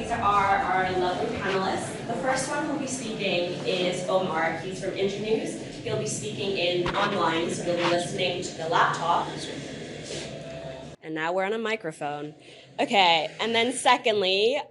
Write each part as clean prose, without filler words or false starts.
these are our lovely panelists. The first one who'll be speaking is Omar. He's from Internews. He'll be speaking in online, so he'll be listening to the laptop. And now we're on a microphone. Okay, and then secondly,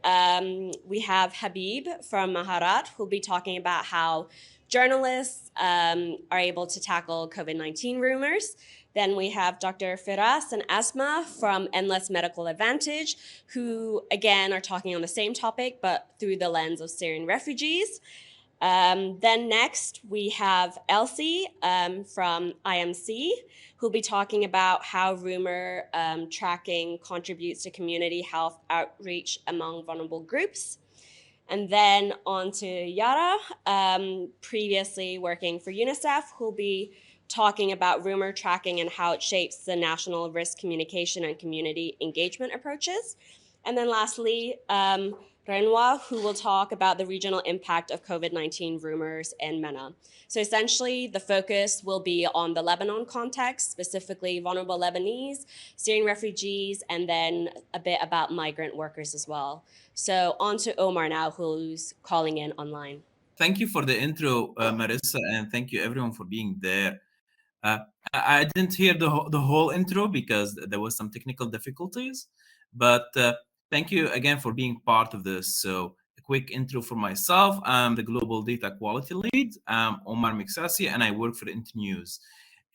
we have Habib from Maharat, who'll be talking about how journalists are able to tackle COVID-19 rumors. Then we have Dr. Firas and Asma from Endless Medical Advantage, who again are talking on the same topic, but through the lens of Syrian refugees. Then next we have Elsie from IMC, who'll be talking about how rumor tracking contributes to community health outreach among vulnerable groups. And then on to Yara, previously working for UNICEF, who'll be talking about rumor tracking and how it shapes the national risk communication and community engagement approaches. And then lastly, Renoir, who will talk about the regional impact of COVID-19 rumors in MENA. So essentially, the focus will be on the Lebanon context, specifically vulnerable Lebanese, Syrian refugees, and then a bit about migrant workers as well. So on to Omar now, who's calling in online. Thank you for the intro, Marissa, and thank you everyone for being there. Uh, I didn't hear the whole intro because there was some technical difficulties, but thank you again for being part of this. So, a quick intro for myself. I'm the Global Data Quality Lead. I'm Omar Miksasi, and I work for Internews.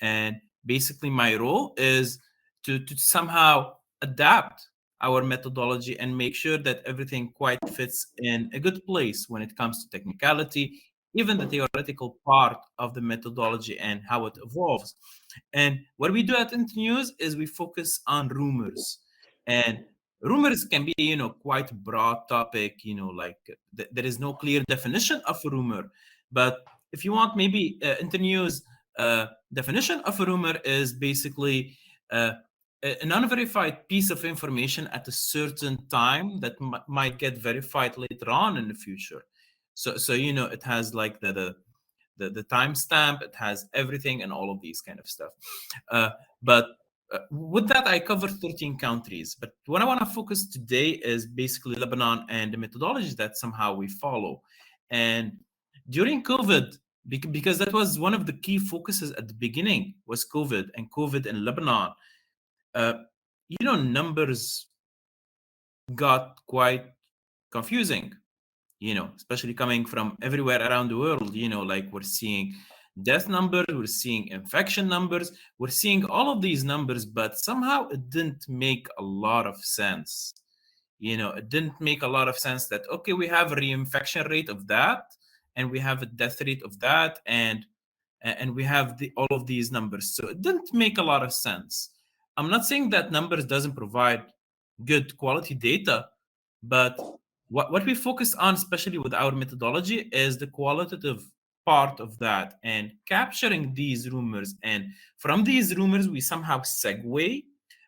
And basically, my role is to somehow adapt our methodology and make sure that everything quite fits in a good place when it comes to technicality, even the theoretical part of the methodology and how it evolves. And what we do at Internews is we focus on rumors. And rumors can be, quite broad topic, like there is no clear definition of a rumor. But if you want, maybe Internews definition of a rumor is basically an unverified piece of information at a certain time that might get verified later on in the future. So it has like the timestamp, it has everything and all of these kind of stuff. But with that, I covered 13 countries. But what I want to focus today is basically Lebanon and the methodology that somehow we follow. And during COVID, because that was one of the key focuses at the beginning, was COVID in Lebanon. Uh, Numbers got quite confusing, especially coming from everywhere around the world. Like we're seeing death numbers, we're seeing infection numbers, we're seeing all of these numbers, but somehow it didn't make a lot of sense. It didn't make a lot of sense that, okay, we have a reinfection rate of that, and we have a death rate of that, and we have all of these numbers. So it didn't make a lot of sense. I'm not saying that numbers doesn't provide good quality data, but what we focus on, especially with our methodology, is the qualitative part of that and capturing these rumors. And from these rumors, we somehow segue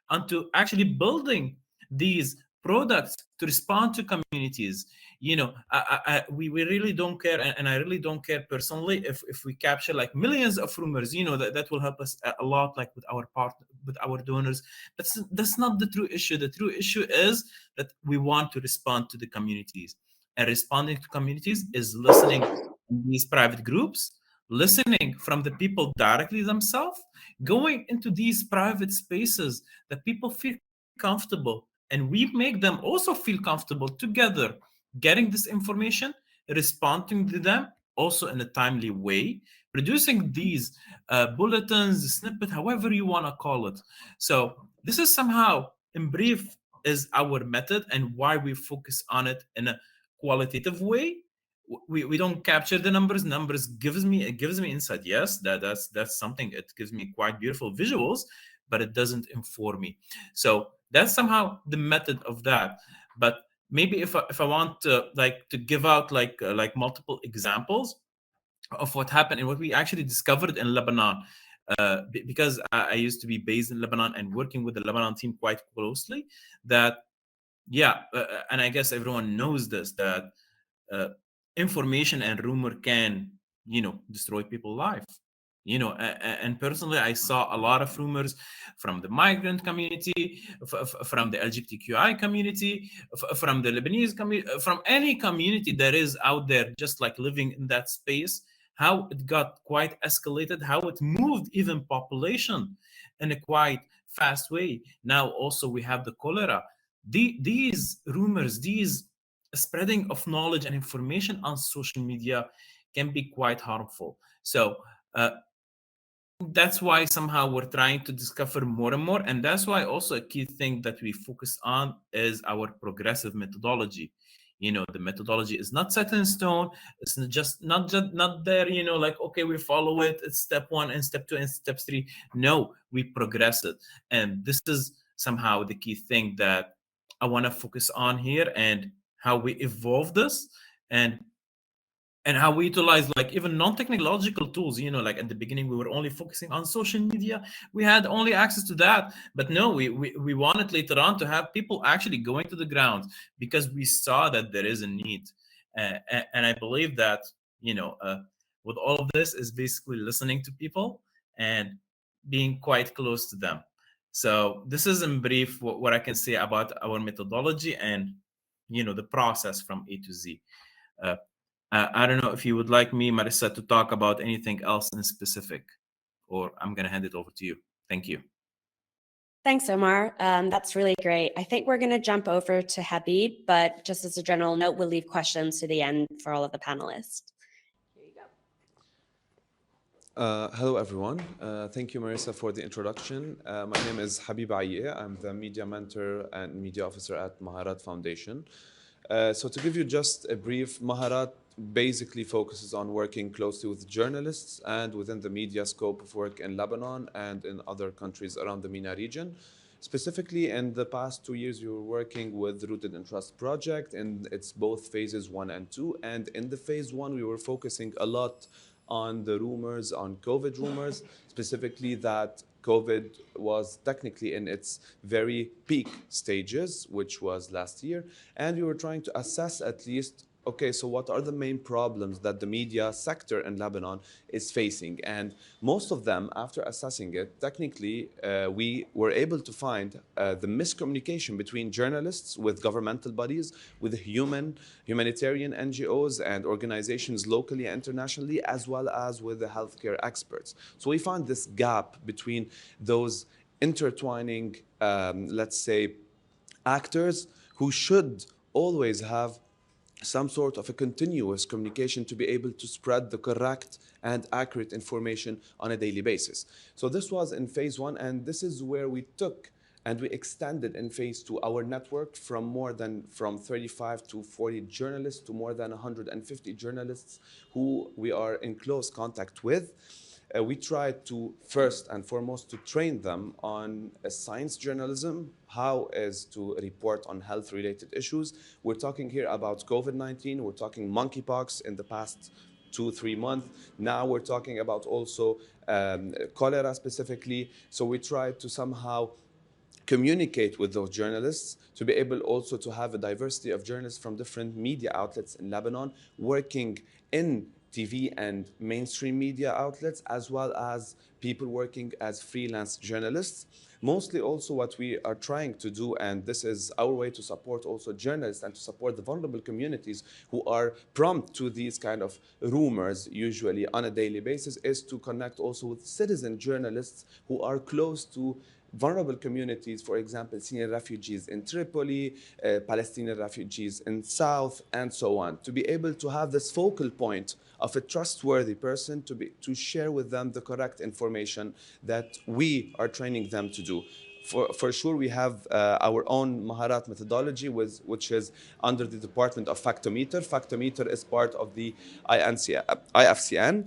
onto actually building these products to respond to communities. We really don't care, and I really don't care personally if we capture like millions of rumors. That will help us a lot, like with our part, with our donors. That's not the true issue. The true issue is that we want to respond to the communities, and responding to communities is listening to these private groups, listening from the people directly themselves, going into these private spaces that people feel comfortable, and we make them also feel comfortable together, getting this information, responding to them also in a timely way, producing these bulletins, snippet, however you want to call it. So this is somehow, in brief, is our method and why we focus on it in a qualitative way. We don't capture the numbers. Numbers gives me insight. Yes, that's something. It gives me quite beautiful visuals, but it doesn't inform me. So that's somehow the method of that. But maybe if I want to like to give out like multiple examples of what happened and what we actually discovered in Lebanon, because I used to be based in Lebanon and working with the Lebanon team quite closely. That yeah, and I guess everyone knows this, that uh, information and rumor can destroy people's life. And personally, I saw a lot of rumors from the migrant community, from the LGBTQI community, from the Lebanese community, from any community that is out there, just like living in that space, how it got quite escalated, how it moved even population in a quite fast way. Now also we have the cholera. These rumors, these spreading of knowledge and information on social media can be quite harmful. So uh, that's why somehow we're trying to discover more and more, and that's why also a key thing that we focus on is our progressive methodology. The methodology is not set in stone. It's not there, like, okay, we follow it, it's step one and step two and step three. No, we progress it, and this is somehow the key thing that I want to focus on here, and how we evolve this, and how we utilize like even non-technological tools. Like at the beginning we were only focusing on social media, we had only access to that, but no, we wanted later on to have people actually going to the ground, because we saw that there is a need. And I believe that with all of this is basically listening to people and being quite close to them. So this is in brief what I can say about our methodology and the process from A to Z. uh, I don't know if you would like me, Marissa, to talk about anything else in specific, or I'm going to hand it over to you. Thank you. Thanks, Omar. That's really great. I think we're going to jump over to Habib, but just as a general note, we'll leave questions to the end for all of the panelists. Here you go. Hello, everyone. Thank you, Marissa, for the introduction. My name is Habib Aye. I'm the media mentor and media officer at Maharat Foundation. So to give you just a brief, Maharat basically focuses on working closely with journalists and within the media scope of work in Lebanon and in other countries around the MENA region. Specifically, in the past 2 years, we were working with Rooted in Trust project, and it's both phases 1 and 2. And in the phase 1, we were focusing a lot on the rumors, on COVID rumors, specifically that COVID was technically in its very peak stages, which was last year. And we were trying to assess at least, okay, so what are the main problems that the media sector in Lebanon is facing? And most of them, after assessing it, technically, we were able to find the miscommunication between journalists with governmental bodies, with humanitarian NGOs and organizations locally and internationally, as well as with the healthcare experts. So we found this gap between those intertwining, let's say, actors who should always have some sort of a continuous communication to be able to spread the correct and accurate information on a daily basis. So this was in phase 1, and this is where we took and we extended in phase 2 our network from 35 to 40 journalists to more than 150 journalists who we are in close contact with. We tried to first and foremost to train them on science journalism, how is to report on health-related issues. We're talking here about COVID-19, we're talking monkeypox in the past 2-3 months. Now we're talking about also cholera specifically. So we tried to somehow communicate with those journalists to be able also to have a diversity of journalists from different media outlets in Lebanon working in TV and mainstream media outlets, as well as people working as freelance journalists. Mostly also what we are trying to do, and this is our way to support also journalists and to support the vulnerable communities who are prompt to these kind of rumors usually on a daily basis, is to connect also with citizen journalists who are close to vulnerable communities, for example, Syrian refugees in Tripoli, Palestinian refugees in South, and so on, to be able to have this focal point of a trustworthy person to share with them the correct information that we are training them to do. For sure, we have our own Maharat methodology, which is under the Department of Factometer. Factometer is part of the IFCN.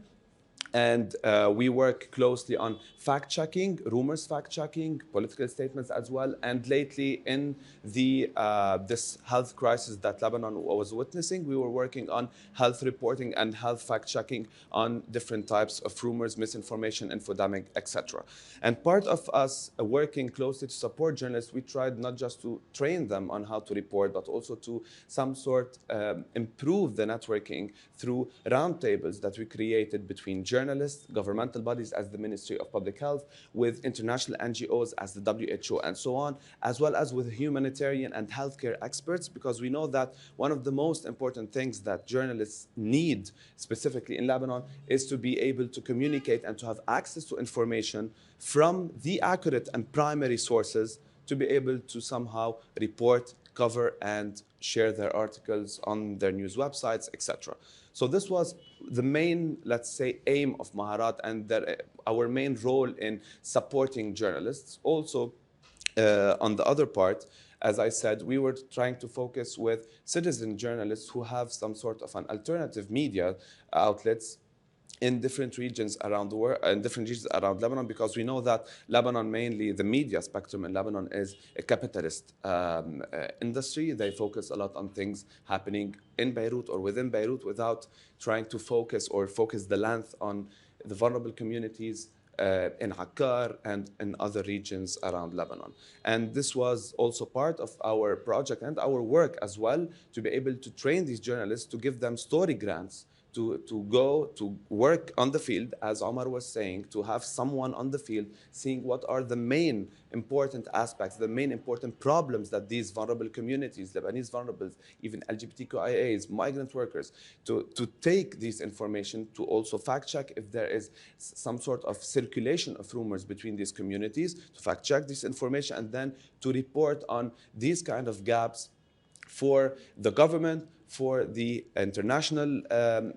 And we work closely on fact-checking, rumors fact-checking, political statements as well. And lately, in this health crisis that Lebanon was witnessing, we were working on health reporting and health fact-checking on different types of rumors, misinformation, infodemic, etc. And part of us working closely to support journalists, we tried not just to train them on how to report, but also to some sort improve the networking through roundtables that we created between journalists journalists, governmental bodies as the Ministry of Public Health, with international NGOs as the WHO and so on, as well as with humanitarian and healthcare experts, because we know that one of the most important things that journalists need, specifically in Lebanon, is to be able to communicate and to have access to information from the accurate and primary sources to be able to somehow report, cover, and share their articles on their news websites, etc. So this was the main, let's say, aim of Maharat and our main role in supporting journalists. Also, on the other part, as I said, we were trying to focus with citizen journalists who have some sort of an alternative media outlets in different regions around the world, in different regions around Lebanon, because we know that Lebanon, mainly the media spectrum in Lebanon, is a capitalist industry. They focus a lot on things happening in Beirut or within Beirut without trying to focus the length on the vulnerable communities in Akkar and in other regions around Lebanon. And this was also part of our project and our work as well, to be able to train these journalists, to give them story grants, to go to work on the field, as Omar was saying, to have someone on the field seeing what are the main important aspects, the main important problems that these vulnerable communities, Lebanese vulnerables, even LGBTQIAs, migrant workers, to take this information, to also fact check if there is some sort of circulation of rumors between these communities, to fact check this information, and then to report on these kind of gaps for the government, for the international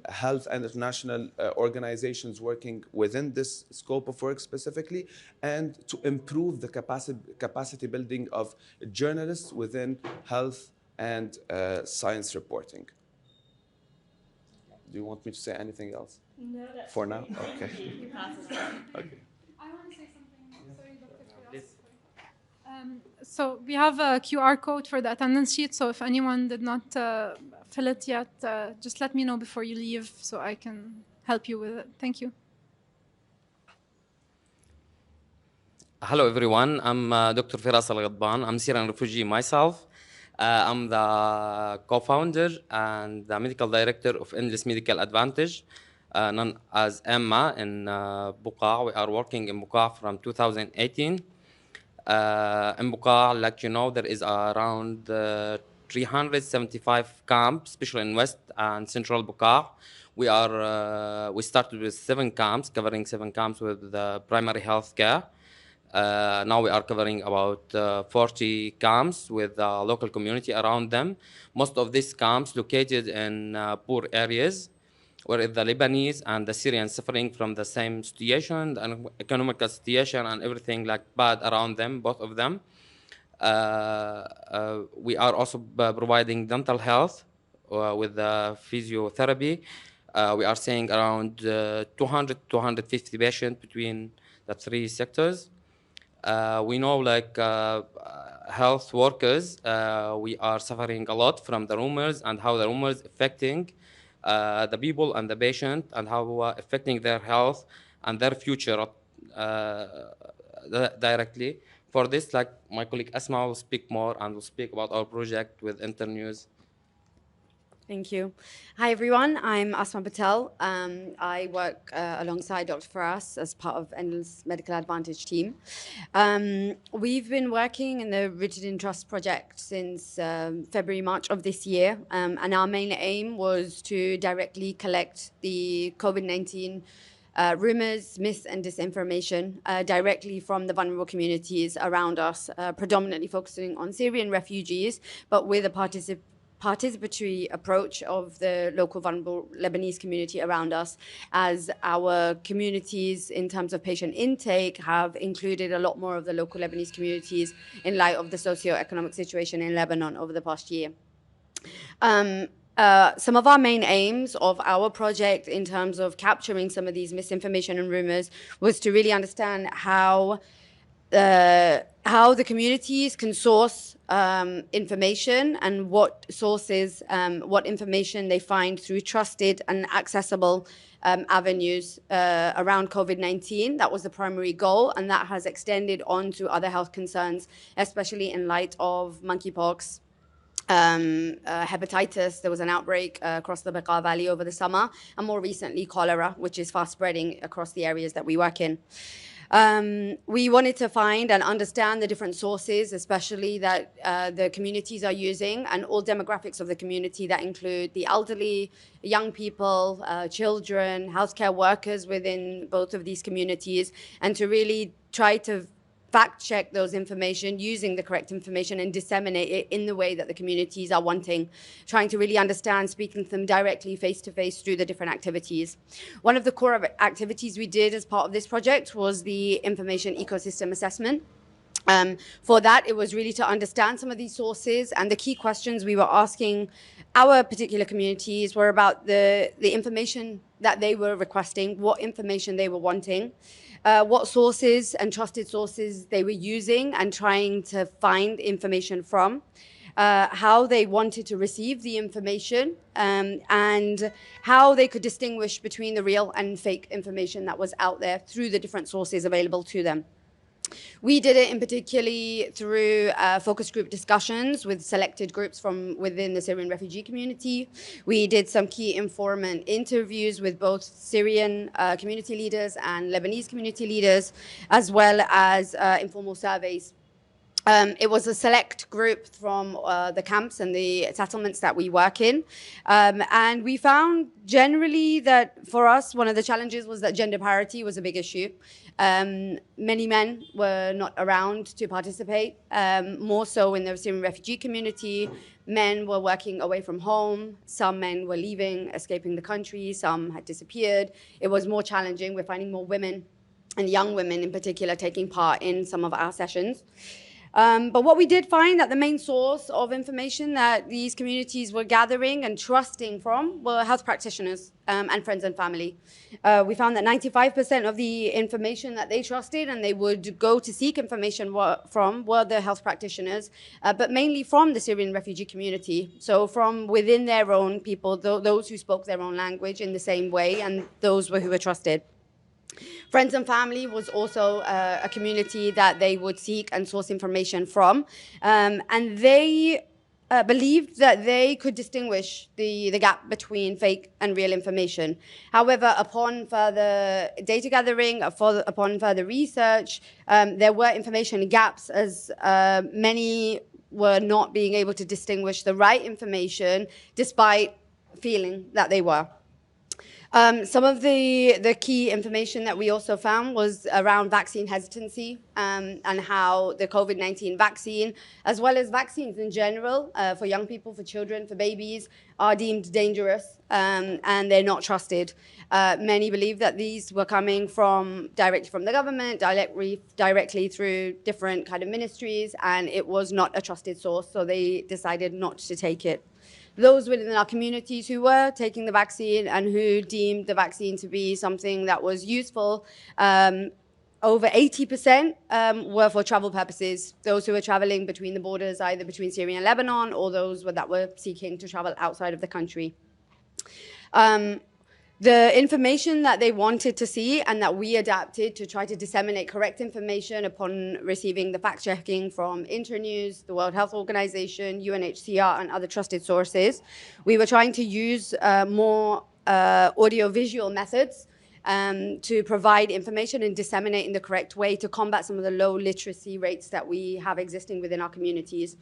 health and international organizations working within this scope of work specifically, and to improve the capacity building of journalists within health and science reporting. Do you want me to say anything else? No, that's for now? great. Okay. Thank you. You pass it on. Okay. I want to say something. Sorry, Dr. Firas. So we have a QR code for the attendance sheet. So if anyone did not fill it yet, just let me know before you leave so I can help you with it. Thank you. Hello, everyone. I'm Dr. Firas Al-Ghadban. I'm Syrian refugee myself. I'm the co-founder and the medical director of Endless Medical Advantage, known as EMMA in Buqa. We are working in Buqa from 2018. In Buqa, like you know, there is around 375 camps, especially in West and Central Buqa. We started with 7 camps, covering 7 camps with primary health care. Now we are covering about 40 camps with the local community around them. Most of these camps located in poor areas, where the Lebanese and the Syrians suffering from the same situation, and economical situation and everything like bad around them, both of them. We are also providing dental health with physiotherapy. We are seeing around 200 to 250 patients between the 3 sectors. We know, like health workers, we are suffering a lot from the rumors and how the rumors affecting the people and the patient, and how affecting their health and their future directly. For this, like my colleague Asma will speak more and will speak about our project with Internews. Thank you. Hi, everyone. I'm Asma Patel. I work alongside Dr. Faras as part of Endless Medical Advantage team. We've been working in the Rooted in Trust project since February, March of this year. And our main aim was to directly collect the COVID-19 rumors, myths, and disinformation directly from the vulnerable communities around us, predominantly focusing on Syrian refugees, but with a participatory approach of the local vulnerable Lebanese community around us, as our communities in terms of patient intake have included a lot more of the local Lebanese communities in light of the socio-economic situation in Lebanon over the past year. Some of our main aims of our project in terms of capturing some of these misinformation and rumors was to really understand how the communities can source information, and what sources, what information they find through trusted and accessible avenues around COVID-19. That was the primary goal, and that has extended on to other health concerns, especially in light of monkeypox hepatitis. There was an outbreak across the Beqa Valley over the summer, and more recently cholera, which is fast spreading across the areas that we work in. We wanted to find and understand the different sources, especially that the communities are using, and all demographics of the community that include the elderly, young people, children, healthcare workers within both of these communities, and to really try to fact check those information using the correct information and disseminate it in the way that the communities are wanting, trying to really understand, speaking to them directly face to face through the different activities. One of the core activities we did as part of this project was the information ecosystem assessment. For that, it was really to understand some of these sources, and the key questions we were asking our particular communities were about the information that they were requesting, what information they were wanting, what sources and trusted sources they were using and trying to find information from, how they wanted to receive the information, and how they could distinguish between the real and fake information that was out there through the different sources available to them. We did it in particularly through focus group discussions with selected groups from within the Syrian refugee community. We did some key informant interviews with both Syrian community leaders and Lebanese community leaders, as well as informal surveys. It was a select group from the camps and the settlements that we work in. And we found generally that for us, one of the challenges was that gender parity was a big issue. Many men were not around to participate, more so in the Syrian refugee community. Men were working away from home. Some men were leaving, escaping the country. Some had disappeared. It was more challenging. We're finding more women, and young women in particular, taking part in some of our sessions. But what we did find that the main source of information that these communities were gathering and trusting from were health practitioners and friends and family. We found that 95% of the information that they trusted and they would go to seek information from were the health practitioners, but mainly from the Syrian refugee community. So from within their own people, those who spoke their own language in the same way, and those who were trusted. Friends and family was also a community that they would seek and source information from. And they believed that they could distinguish the gap between fake and real information. However, upon further data gathering, upon further research, there were information gaps, as many were not being able to distinguish the right information despite feeling that they were. Some of the key information that we also found was around vaccine hesitancy, and how the COVID-19 vaccine, as well as vaccines in general, for young people, for children, for babies, are deemed dangerous, and they're not trusted. Many believe that these were coming directly from the government, directly through different kind of ministries, and it was not a trusted source, so they decided not to take it. Those within our communities who were taking the vaccine and who deemed the vaccine to be something that was useful, over 80% were for travel purposes. Those who were traveling between the borders, either between Syria and Lebanon, or those that were seeking to travel outside of the country. The information that they wanted to see and that we adapted to try to disseminate correct information upon receiving the fact-checking from Internews, the World Health Organization, UNHCR, and other trusted sources. We were trying to use more audio-visual methods to provide information and disseminate in the correct way to combat some of the low literacy rates that we have existing within our communities.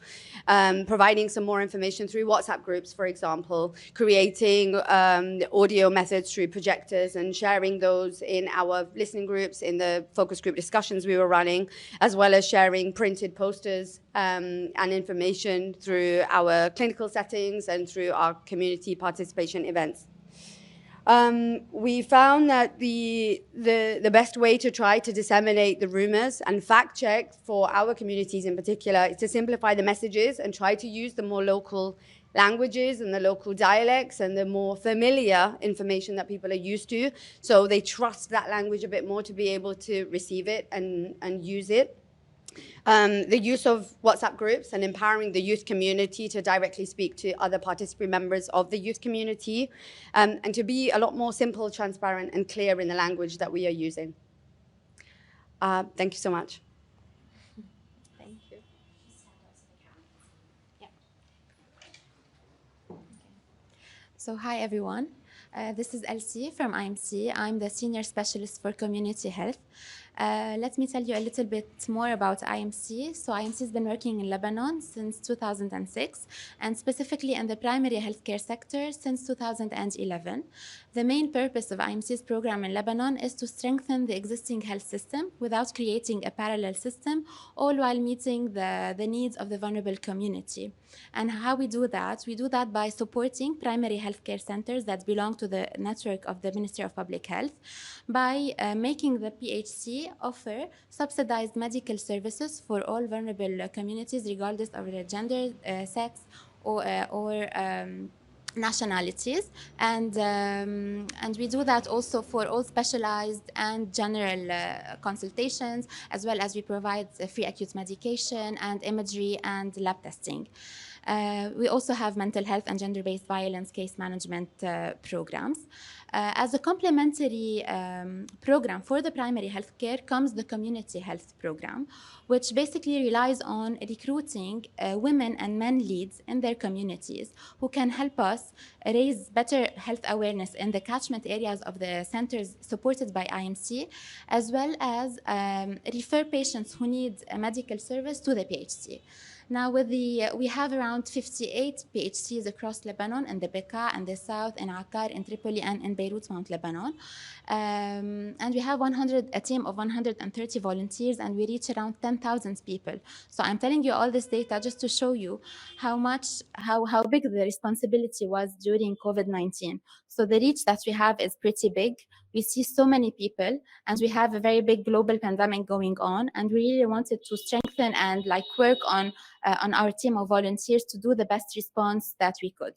Providing some more information through WhatsApp groups, for example, creating audio methods through projectors and sharing those in our listening groups, in the focus group discussions we were running, as well as sharing printed posters and information through our clinical settings and through our community participation events. We found that the best way to try to disseminate the rumors and fact check for our communities in particular is to simplify the messages and try to use the more local languages and the local dialects and the more familiar information that people are used to, so they trust that language a bit more to be able to receive it and use it. The use of WhatsApp groups and empowering the youth community to directly speak to other participant members of the youth community, and to be a lot more simple, transparent, and clear in the language that we are using. Thank you so much. Thank you. So hi everyone. This is Elsie from IMC. I'm the Senior Specialist for Community Health. Let me tell you a little bit more about IMC. So IMC has been working in Lebanon since 2006 and specifically in the primary healthcare sector since 2011. The main purpose of IMC's program in Lebanon is to strengthen the existing health system without creating a parallel system, all while meeting the needs of the vulnerable community. And how we do that? We do that by supporting primary healthcare centers that belong to the network of the Ministry of Public Health, by making the PHC offer subsidized medical services for all vulnerable communities, regardless of their gender, sex, or nationalities, and we do that also for all specialized and general consultations, as well as we provide free acute medication and imagery and lab testing. We also have mental health and gender-based violence case management programs. As a complementary program for the primary health care comes the community health program, which basically relies on recruiting women and men leads in their communities who can help us raise better health awareness in the catchment areas of the centers supported by IMC, as well as refer patients who need a medical service to the PHC. Now, we have around 58 PHCs across Lebanon, in the Bekaa and the south, in Akkar, in Tripoli, and in Beirut, Mount Lebanon. And we have a team of 130 volunteers, and we reach around 10,000 people. So I'm telling you all this data just to show you how big the responsibility was during COVID-19. So the reach that we have is pretty big. We see so many people, and we have a very big global pandemic going on, and we really wanted to strengthen and work on our team of volunteers to do the best response that we could.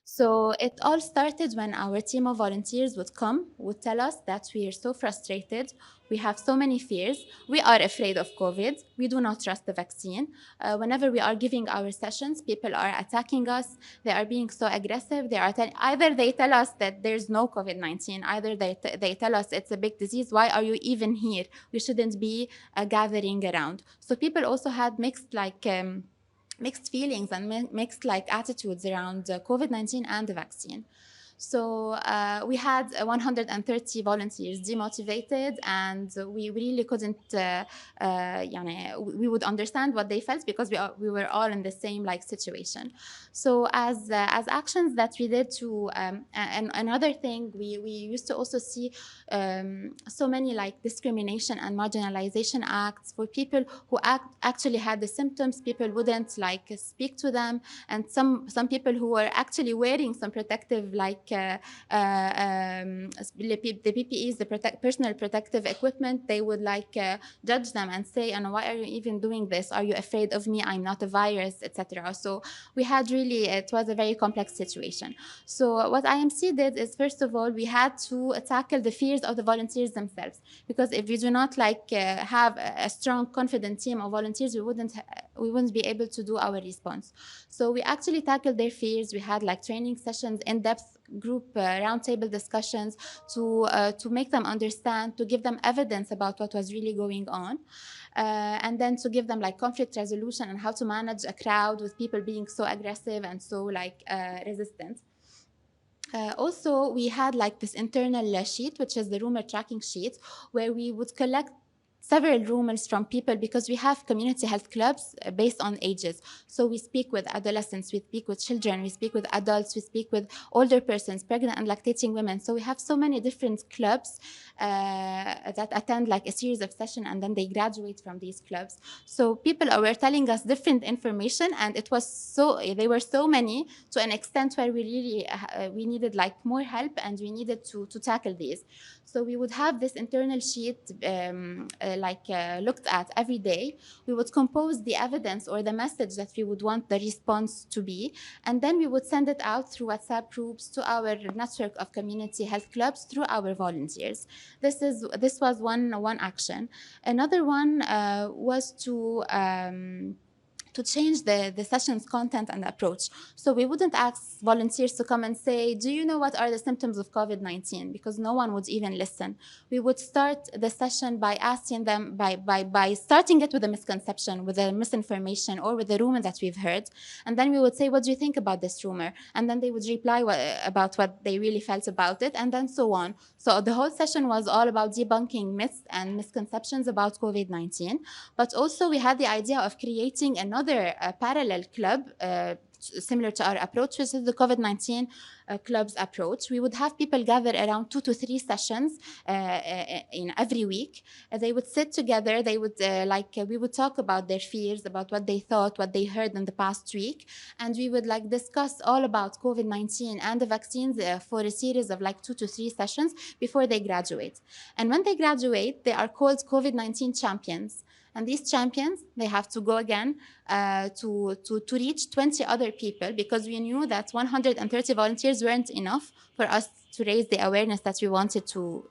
So it all started when our team of volunteers would tell us that we are so frustrated, we have so many fears, we are afraid of COVID, we do not trust the vaccine. Whenever we are giving our sessions, people are attacking us, they are being so aggressive, either they tell us that there's no COVID-19, either they tell us it's a big disease, why are you even here? We shouldn't be gathering around. So people also had mixed feelings and mixed attitudes around COVID-19 and the vaccine. So we had 130 volunteers demotivated, and we really couldn't, we would understand what they felt because we were all in the same situation. So as actions that we did to, and another thing, we used to also see so many discrimination and marginalization acts for people who actually had the symptoms. People wouldn't speak to them, and some people who were actually wearing some protective the PPEs, the personal protective equipment, they would judge them and say, why are you even doing this? Are you afraid of me? I'm not a virus, etc. So we had it was a very complex situation. So what IMC did is, first of all, we had to tackle the fears of the volunteers themselves, because if we do not have a strong, confident team of volunteers, we wouldn't be able to do our response. So we actually tackled their fears. We had training sessions, in-depth group roundtable discussions to make them understand, to give them evidence about what was really going on, and then to give them conflict resolution and how to manage a crowd with people being so aggressive and so resistant. Also, we had this internal sheet, which is the rumor tracking sheet, where we would collect several rumors from people, because we have community health clubs based on ages. So we speak with adolescents, we speak with children, we speak with adults, we speak with older persons, pregnant and lactating women. So we have so many different clubs that attend a series of sessions, and then they graduate from these clubs. So people were telling us different information, and they were so many, to an extent where we really we needed more help, and we needed to tackle these. So we would have this internal sheet looked at every day. We would compose the evidence or the message that we would want the response to be, and then we would send it out through WhatsApp groups to our network of community health clubs through our volunteers. This was one action. Another one was to to change the session's content and approach. So we wouldn't ask volunteers to come and say, do you know what are the symptoms of COVID-19? Because no one would even listen. We would start the session by asking them, by starting it with a misconception, with a misinformation, or with a rumor that we've heard. And then we would say, what do you think about this rumor? And then they would reply about what they really felt about it, and then so on. So the whole session was all about debunking myths and misconceptions about COVID-19. But also we had the idea of creating another parallel club similar to our approach, which is the COVID-19 club's approach. We would have people gather around 2 to 3 sessions in every week. They would sit together. They would we would talk about their fears, about what they thought, what they heard in the past week, and we would discuss all about COVID-19 and the vaccines for a series of 2 to 3 sessions before they graduate. And when they graduate, they are called COVID-19 champions. And these champions, they have to go again to reach 20 other people, because we knew that 130 volunteers weren't enough for us to raise the awareness that we wanted to.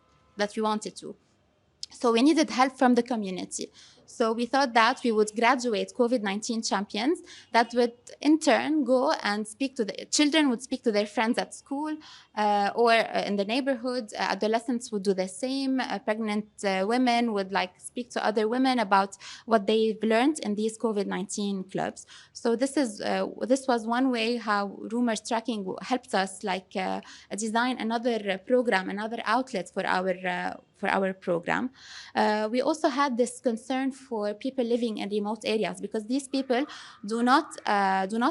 So we needed help from the community. So we thought that we would graduate COVID-19 champions that would in turn go and speak to the children, would speak to their friends at school or in the neighborhood. Adolescents would do the same. Pregnant women would speak to other women about what they've learned in these COVID-19 clubs. So this was one way how rumors tracking helped us design another program, another outlet for our program. We also had this concern for people living in remote areas, because these people do not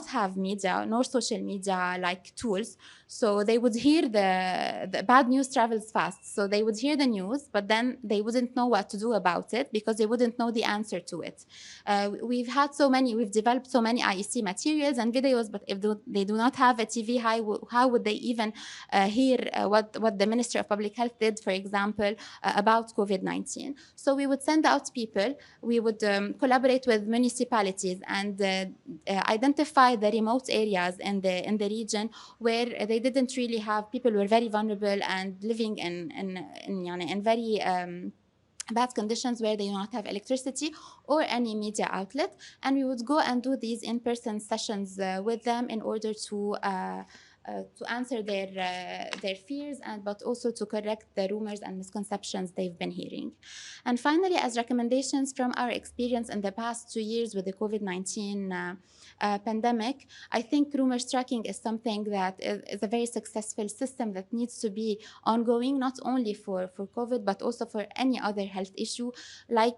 have media nor social media tools. So they would hear the bad news travels fast. So they would hear the news, but then they wouldn't know what to do about it, because they wouldn't know the answer to it. We've developed so many IEC materials and videos, but if they do not have a TV, how would they even hear what the Ministry of Public Health did, for example, about COVID-19? So we would send out people, we would collaborate with municipalities and identify the remote areas in the region where they didn't really have, people were very vulnerable and living in very bad conditions where they do not have electricity or any media outlet. And we would go and do these in-person sessions with them in order to answer their fears, but also to correct the rumors and misconceptions they've been hearing. And finally, as recommendations from our experience in the past 2 years with the COVID-19 pandemic, I think rumors tracking is something that is a very successful system that needs to be ongoing, not only for COVID, but also for any other health issue. Our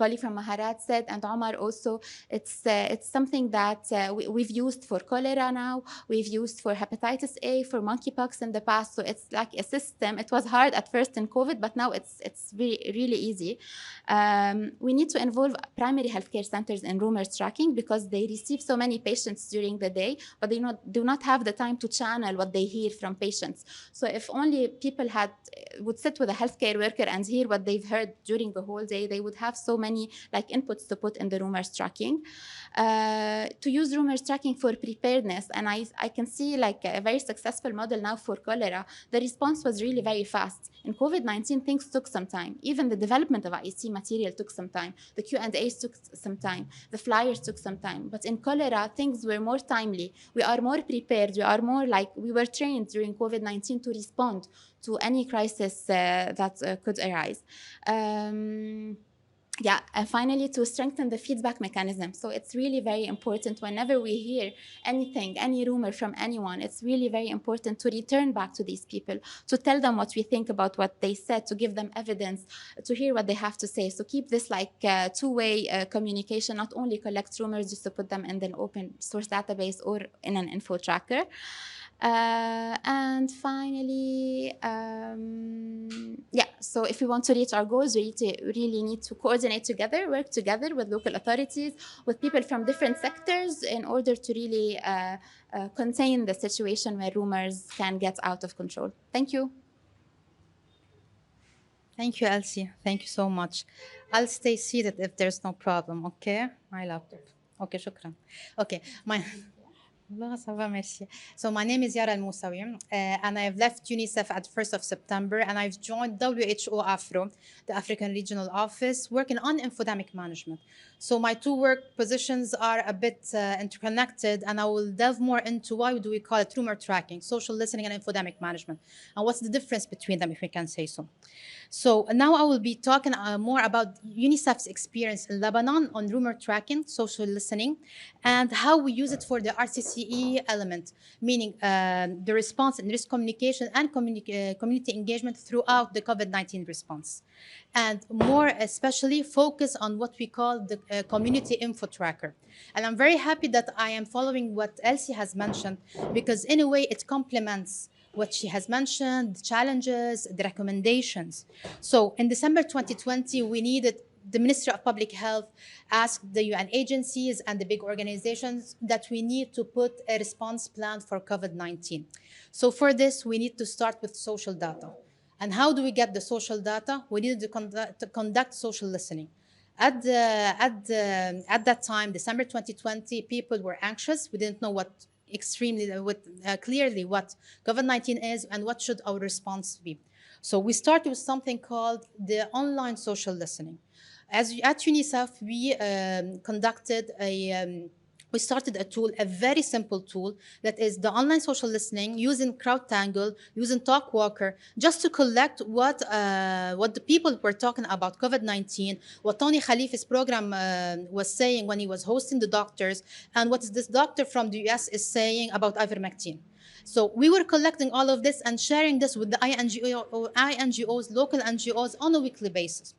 colleague from Maharat said, and Omar also, it's something that we've used for cholera now, we've used for hepatitis A, for monkeypox in the past. So it's like a system. It was hard at first in COVID, but now it's really easy. We need to involve primary healthcare centers in rumors tracking, because they receive so many patients during the day, but they do not have the time to channel what they hear from patients. So if only people would sit with a healthcare worker and hear what they've heard during the whole day, they would have so many inputs to put in the rumors tracking. To use rumors tracking for preparedness, and I can see a very successful model now for cholera. The response was really very fast. In COVID-19, things took some time. Even the development of IEC material took some time. The Q&As took some time. The flyers took some time. But in cholera, things were more timely. We are more prepared. We were trained during COVID-19 to respond to any crisis that could arise. And finally, to strengthen the feedback mechanism. So it's really very important whenever we hear anything, any rumor from anyone, it's really very important to return back to these people, to tell them what we think about what they said, to give them evidence, to hear what they have to say. So keep this two-way communication, not only collect rumors just to put them in an open source database or in an info tracker. And finally, so if we want to reach our goals, we really need to coordinate together, work together with local authorities, with people from different sectors, in order to really contain the situation where rumors can get out of control. Thank you. Thank you, Elsie. Thank you so much. I'll stay seated if there's no problem, okay? My laptop. Okay, shukran. Okay, Allah, ça va, merci. So my name is Yara Al-Moussawi, and I've left UNICEF at 1st of September, and I've joined WHO Afro, the African Regional Office, working on infodemic management. So my two work positions are a bit interconnected, and I will delve more into why do we call it rumor tracking, social listening, and infodemic management, and what's the difference between them, if we can say so. So now I will be talking more about UNICEF's experience in Lebanon on rumor tracking, social listening, and how we use it for the RCCE element, meaning the response and risk communication and community engagement throughout the COVID-19 response. And more especially focus on what we call the community info tracker. And I'm very happy that I am following what Elsie has mentioned, because in a way it complements what she has mentioned, the challenges, the recommendations. So in December 2020, we needed the Ministry of Public Health asked the UN agencies and the big organizations that we need to put a response plan for COVID-19. So for this, we need to start with social data. And how do we get the social data? We needed to conduct social listening. At that time, December 2020, people were anxious. We didn't know clearly what COVID-19 is and what should our response be. So we started with something called the online social listening. At UNICEF, we started a tool, a very simple tool, that is the online social listening using CrowdTangle, using TalkWalker, just to collect what the people were talking about COVID-19, what Tony Khalifa's program was saying when he was hosting the doctors, and what this doctor from the US is saying about ivermectin. So we were collecting all of this and sharing this with the INGOs, local NGOs on a weekly basis.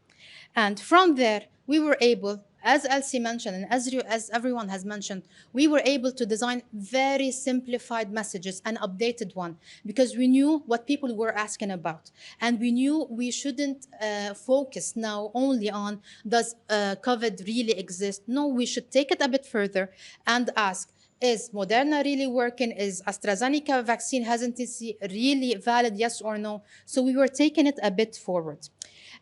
And from there, we were able, as Elsie mentioned, and as everyone has mentioned, we were able to design very simplified messages, an updated one, because we knew what people were asking about. And we knew we shouldn't focus now only on, does COVID really exist? No, we should take it a bit further and ask, is Moderna really working? Is AstraZeneca vaccine hesitancy really valid, yes or no? So we were taking it a bit forward.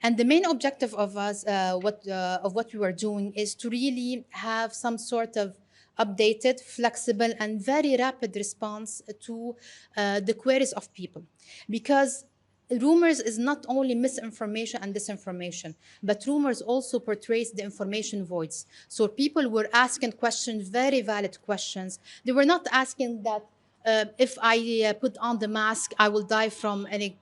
And the main objective of us, of what we were doing, is to really have some sort of updated, flexible, and very rapid response to the queries of people. Because rumors is not only misinformation and disinformation, but rumors also portrays the information voids. So people were asking questions, very valid questions. They were not asking that if I put on the mask, I will die from a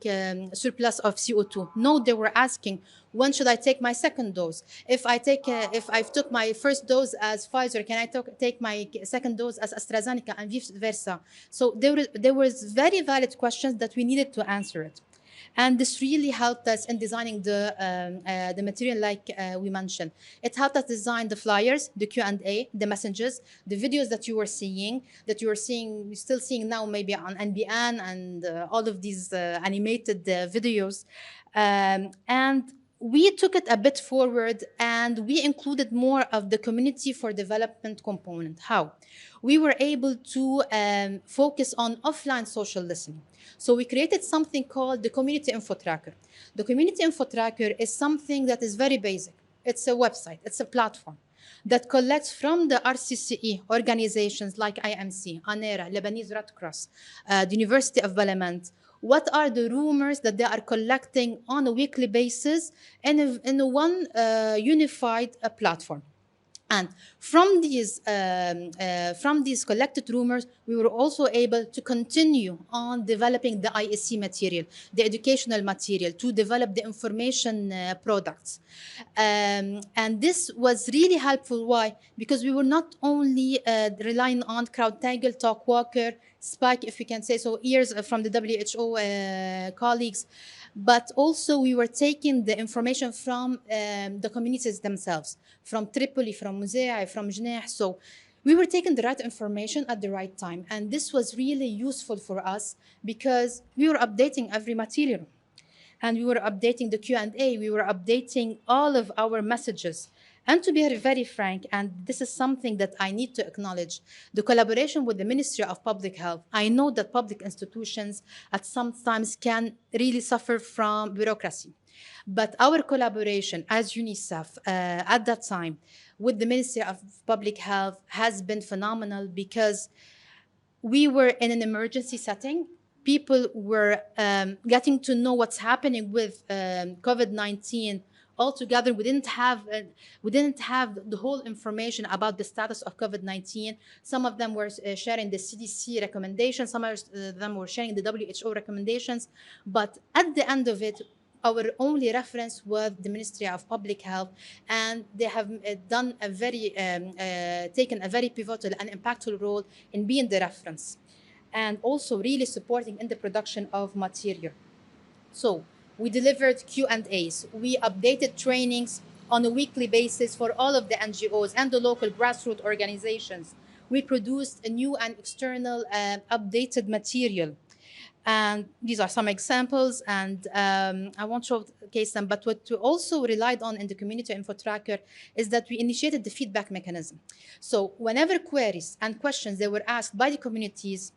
surplus of CO2. No, they were asking, when should I take my second dose? If I've took my first dose as Pfizer, can I take my second dose as AstraZeneca, and vice versa? So there was very valid questions that we needed to answer it. And this really helped us in designing the material, like we mentioned. It helped us design the flyers, the Q&A, the messages, the videos that you're still seeing now maybe on NBN and all of these animated videos. And we took it a bit forward and we included more of the community for development component. How? We were able to focus on offline social listening. So we created something called the Community Info Tracker. The Community Info Tracker is something that is very basic. It's a website, it's a platform that collects from the RCCE organizations like IMC, ANERA, Lebanese Red Cross, the University of Balamand, what are the rumors that they are collecting on a weekly basis in one unified platform. And from these collected rumors, we were also able to continue on developing the ISC material, the educational material, to develop the information products. And this was really helpful. Why? Because we were not only relying on CrowdTangle, TalkWalker, Spike, if we can say so, ears from the WHO colleagues, but also we were taking the information from the communities themselves, from Tripoli, from Muzea, from Jneh. So we were taking the right information at the right time. And this was really useful for us because we were updating every material. And we were updating the Q&A. We were updating all of our messages. And to be very frank, and this is something that I need to acknowledge, the collaboration with the Ministry of Public Health. I know that public institutions at some times can really suffer from bureaucracy. But our collaboration as UNICEF at that time with the Ministry of Public Health has been phenomenal because we were in an emergency setting. People were getting to know what's happening with COVID-19 altogether. We didn't have the whole information about the status of COVID-19. Some of them were sharing the CDC recommendations. Some of them were sharing the WHO recommendations. But at the end of it, our only reference was the Ministry of Public Health, and they have taken a very pivotal and impactful role in being the reference, and also really supporting in the production of material. So we delivered Q&As. We updated trainings on a weekly basis for all of the NGOs and the local grassroots organizations. We produced a new and external updated material. And these are some examples, and I won't showcase them, but what we also relied on in the community info tracker is that we initiated the feedback mechanism. So whenever queries and questions they were asked by the communities,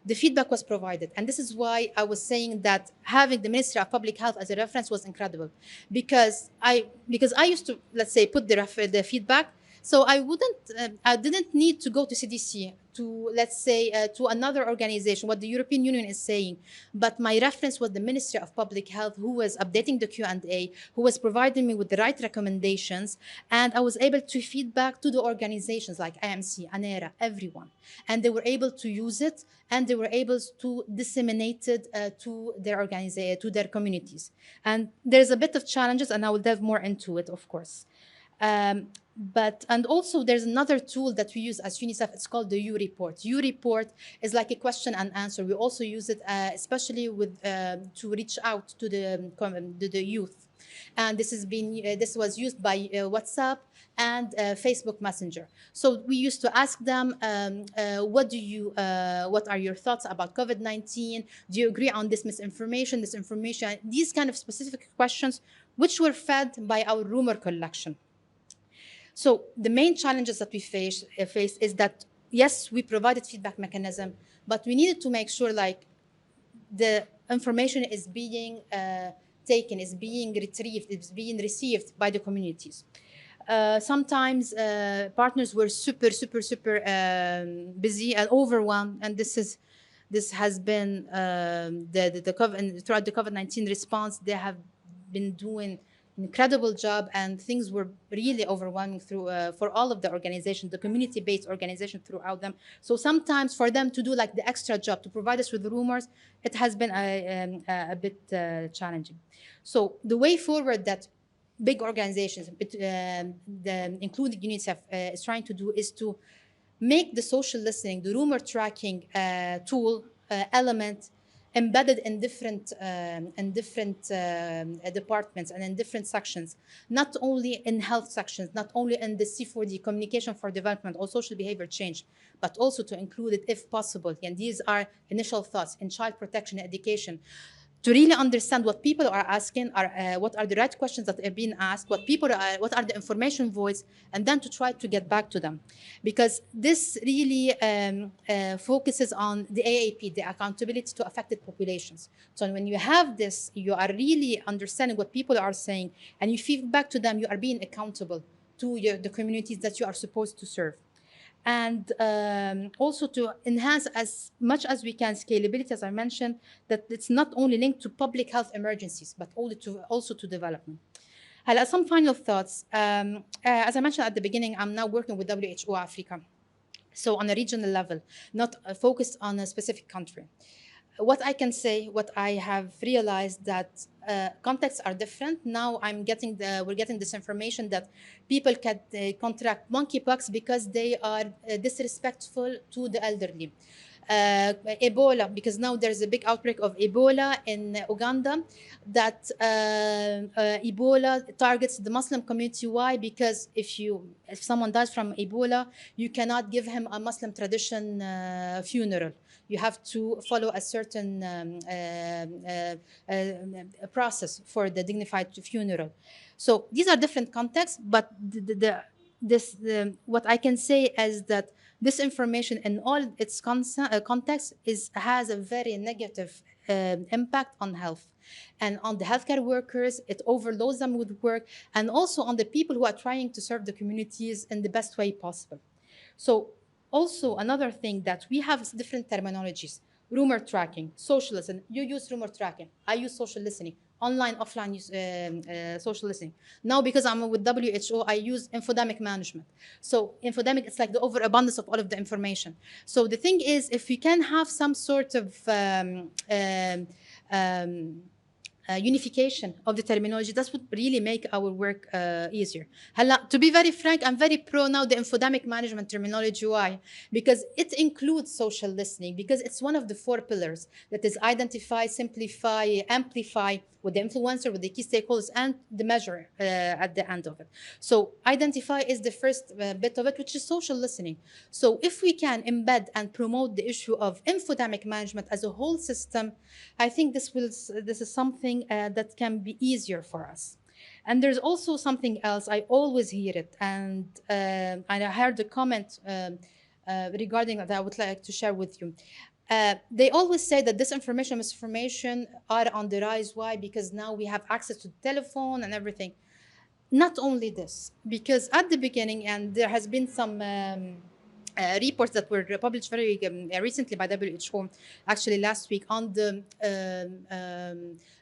the feedback was provided. And this is why I was saying that having the Ministry of Public Health as a reference was incredible, because I used to, let's say, put the feedback. So I didn't need to go to CDC, to, let's say, to another organization, what the European Union is saying. But my reference was the Ministry of Public Health, who was updating the Q&A, who was providing me with the right recommendations. And I was able to feedback to the organizations like IMC, ANERA, everyone. And they were able to use it, and they were able to disseminate it to their communities. And there's a bit of challenges, and I will delve more into it, of course. And also there's another tool that we use as UNICEF. It's called the U-Report. U-Report is like a question and answer. We also use it especially to reach out to the youth. And this was used by WhatsApp and Facebook Messenger. So we used to ask them, what are your thoughts about COVID-19? Do you agree on this misinformation, these kind of specific questions, which were fed by our rumor collection. So the main challenges that we face is that, yes, we provided feedback mechanism, but we needed to make sure like the information is being taken, is being retrieved, is being received by the communities. Sometimes partners were super busy and overwhelmed, and this has been throughout the COVID-19 response. They have been doing incredible job, and things were really overwhelming for all of the organizations, the community-based organization throughout them. So sometimes for them to do like the extra job to provide us with the rumors, it has been a bit challenging. So the way forward that big organizations, including UNICEF, is trying to do is to make the social listening, the rumor tracking tool element embedded in different departments and in different sections, not only in health sections, not only in the C4D, communication for development or social behavior change, but also to include it if possible. And these are initial thoughts in child protection and education, to really understand what people are asking, what are the right questions that are being asked, what are the information voids, and then to try to get back to them. Because this really focuses on the AAP, the accountability to affected populations. So when you have this, you are really understanding what people are saying, and you feed back to them, you are being accountable to the communities that you are supposed to serve. And also to enhance as much as we can scalability, as I mentioned, that it's not only linked to public health emergencies, but also to development. Some final thoughts. As I mentioned at the beginning, I'm now working with WHO Africa. So on a regional level, not focused on a specific country. What I can say, what I have realized, that contexts are different. Now we're getting this information that people can contract monkeypox because they are disrespectful to the elderly. Ebola, because now there's a big outbreak of Ebola in Uganda, that Ebola targets the Muslim community. Why? Because if someone dies from Ebola, you cannot give him a Muslim tradition funeral. You have to follow a certain process for the dignified funeral. So these are different contexts, but what I can say is that this information in all its context has a very negative impact on health and on the healthcare workers. It overloads them with work, and also on the people who are trying to serve the communities in the best way possible. So Also, another thing that we have different terminologies. Rumor tracking, social listening. You use rumor tracking. I use social listening. Online, offline social listening. Now, because I'm with WHO, I use infodemic management. So infodemic, it's like the overabundance of all of the information. So the thing is, if we can have some sort of unification of the terminology, that would really make our work easier. To be very frank, I'm very pro now the infodemic management terminology. Why? Because it includes social listening, because it's one of the 4 pillars that is identify, simplify, amplify with the influencer, with the key stakeholders, and the measure at the end of it. So identify is the first bit of it, which is social listening. So if we can embed and promote the issue of infodemic management as a whole system, I think this is something that can be easier for us. And there's also something else, I always hear it, and I heard a comment regarding that I would like to share with you. They always say that disinformation, misinformation are on the rise. Why? Because now we have access to the telephone and everything. Not only this, because at the beginning, and there has been some reports that were published very recently by WHO, actually last week, on the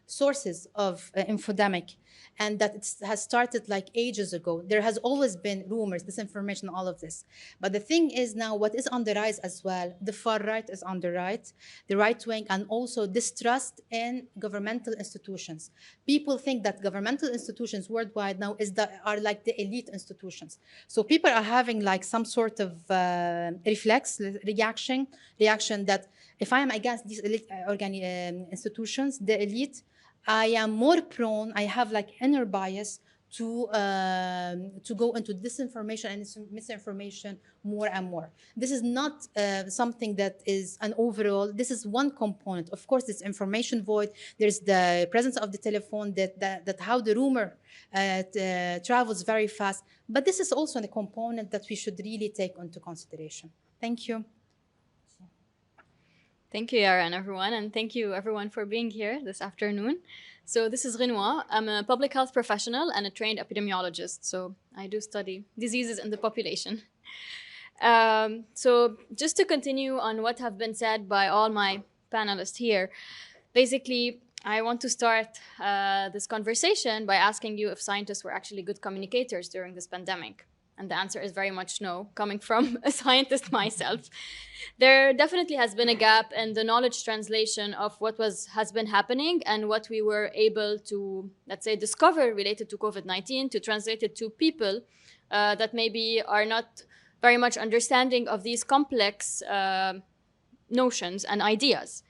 sources of infodemic, and that it has started like ages ago. There has always been rumors, disinformation, all of this. But the thing is now what is on the rise as well, the far right is on the right, the right wing, and also distrust in governmental institutions. People think that governmental institutions worldwide now are like the elite institutions. So people are having like some sort of reaction that if I am against these elite institutions, the elite, I am more prone, I have like inner bias to go into disinformation and misinformation more and more. This is not something that is an overall, this is one component. Of course, this information void, there's the presence of the telephone, that how the rumor travels very fast. But this is also a component that we should really take into consideration. Thank you. Thank you, Yara, and everyone, and thank you everyone for being here this afternoon. So this is Renoir. I'm a public health professional and a trained epidemiologist, so I do study diseases in the population. So just to continue on what have been said by all my panelists here, basically, I want to start this conversation by asking you if scientists were actually good communicators during this pandemic. And the answer is very much no, coming from a scientist myself. There definitely has been a gap in the knowledge translation of what has been happening and what we were able to, let's say, discover related to COVID-19, to translate it to people that maybe are not very much understanding of these complex notions and ideas.